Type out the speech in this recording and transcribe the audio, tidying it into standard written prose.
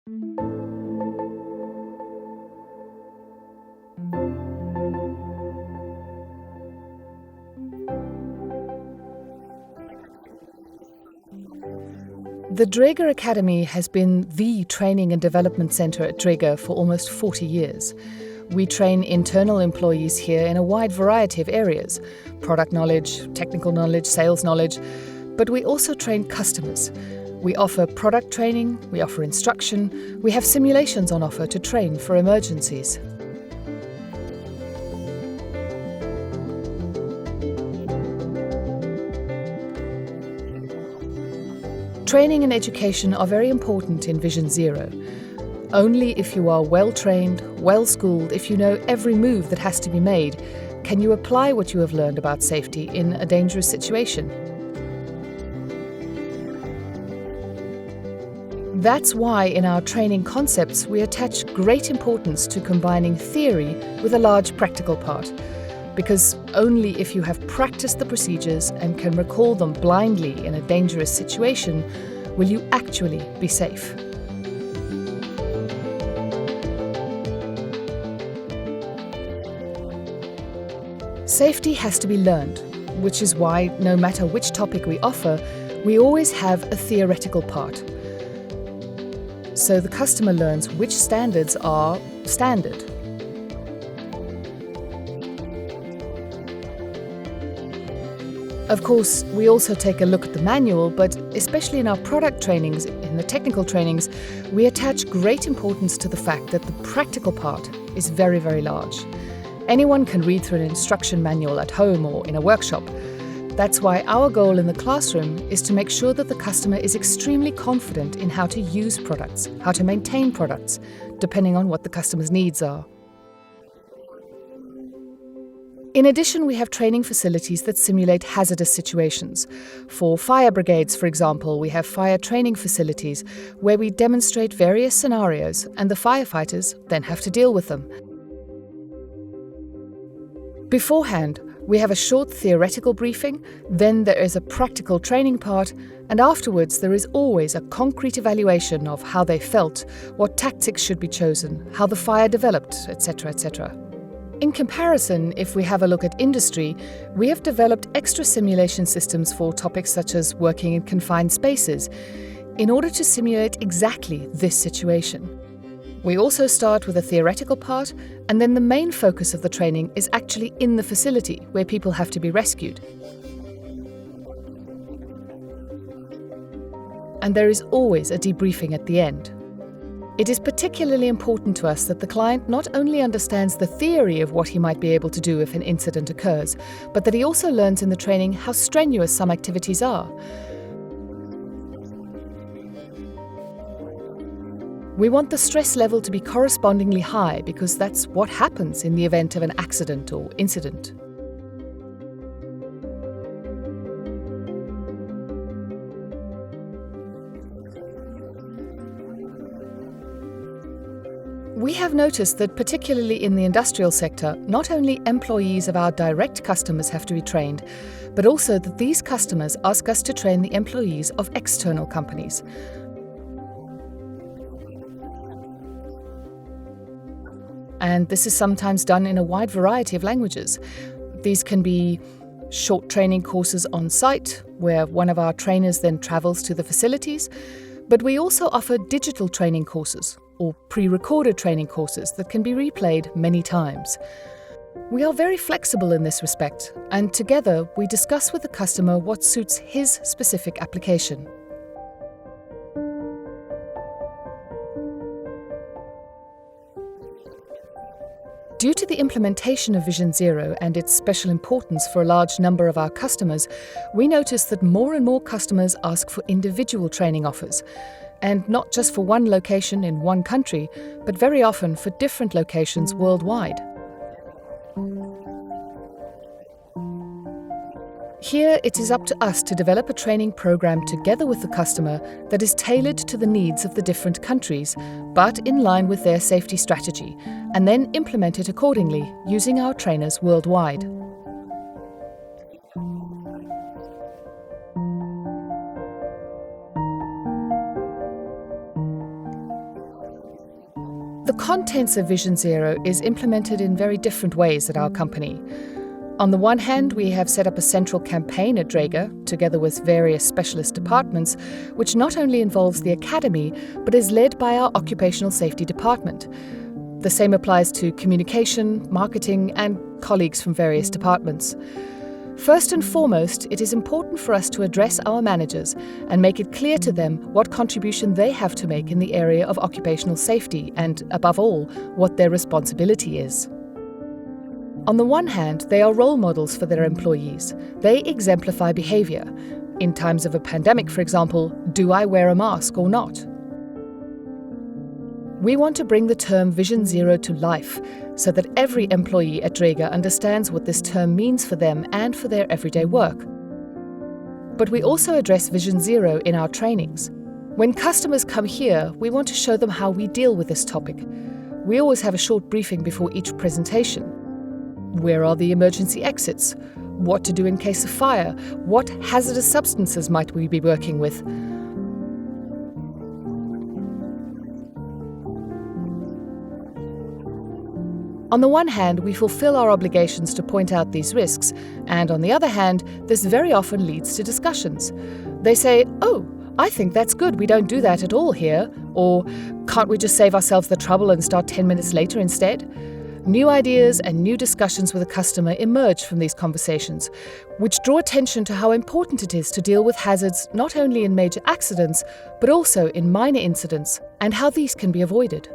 The Dräger Academy has been the training and development centre at Dräger for almost 40 years. We train internal employees here in a wide variety of areas: product knowledge, technical knowledge, sales knowledge, but we also train customers. We offer product training, we offer instruction, we have simulations on offer to train for emergencies. Training and education are very important in Vision Zero. Only if you are well-trained, well-schooled, if you know every move that has to be made, can you apply what you have learned about safety in a dangerous situation. That's why in our training concepts we attach great importance to combining theory with a large practical part. Because only if you have practiced the procedures and can recall them blindly in a dangerous situation will you actually be safe. Safety has to be learned, which is why no matter which topic we offer, we always have a theoretical part. So the customer learns which standards are standard. Of course, we also take a look at the manual, but especially in our product trainings, in the technical trainings, we attach great importance to the fact that the practical part is very, very large. Anyone can read through an instruction manual at home or in a workshop. That's why our goal in the classroom is to make sure that the customer is extremely confident in how to use products, how to maintain products, depending on what the customer's needs are. In addition, we have training facilities that simulate hazardous situations. For fire brigades, for example, we have fire training facilities where we demonstrate various scenarios and the firefighters then have to deal with them. Beforehand, we have a short theoretical briefing, then there is a practical training part, and afterwards there is always a concrete evaluation of how they felt, what tactics should be chosen, how the fire developed, etc., etc. In comparison, if we have a look at industry, we have developed extra simulation systems for topics such as working in confined spaces, in order to simulate exactly this situation. We also start with a theoretical part, and then the main focus of the training is actually in the facility, where people have to be rescued. And there is always a debriefing at the end. It is particularly important to us that the client not only understands the theory of what he might be able to do if an incident occurs, but that he also learns in the training how strenuous some activities are. We want the stress level to be correspondingly high because that's what happens in the event of an accident or incident. We have noticed that particularly in the industrial sector, not only employees of our direct customers have to be trained, but also that these customers ask us to train the employees of external companies. And this is sometimes done in a wide variety of languages. These can be short training courses on site, where one of our trainers then travels to the facilities, but we also offer digital training courses or pre-recorded training courses that can be replayed many times. We are very flexible in this respect, and together we discuss with the customer what suits his specific application. Due to the implementation of Vision Zero and its special importance for a large number of our customers, we notice that more and more customers ask for individual training offers, and not just for one location in one country, but very often for different locations worldwide. Here, it is up to us to develop a training program together with the customer that is tailored to the needs of the different countries, but in line with their safety strategy, and then implement it accordingly, using our trainers worldwide. The contents of Vision Zero is implemented in very different ways at our company. On the one hand, we have set up a central campaign at Dräger, together with various specialist departments, which not only involves the academy, but is led by our occupational safety department. The same applies to communication, marketing, and colleagues from various departments. First and foremost, it is important for us to address our managers and make it clear to them what contribution they have to make in the area of occupational safety and, above all, what their responsibility is. On the one hand, they are role models for their employees. They exemplify behavior. In times of a pandemic, for example, do I wear a mask or not? We want to bring the term Vision Zero to life so that every employee at Dräger understands what this term means for them and for their everyday work. But we also address Vision Zero in our trainings. When customers come here, we want to show them how we deal with this topic. We always have a short briefing before each presentation. Where are the emergency exits? What to do in case of fire? What hazardous substances might we be working with? On the one hand, we fulfill our obligations to point out these risks, and on the other hand, this very often leads to discussions. They say, "Oh, I think that's good, we don't do that at all here," or "Can't we just save ourselves the trouble and start 10 minutes later instead?" New ideas and new discussions with a customer emerge from these conversations, which draw attention to how important it is to deal with hazards not only in major accidents, but also in minor incidents, and how these can be avoided.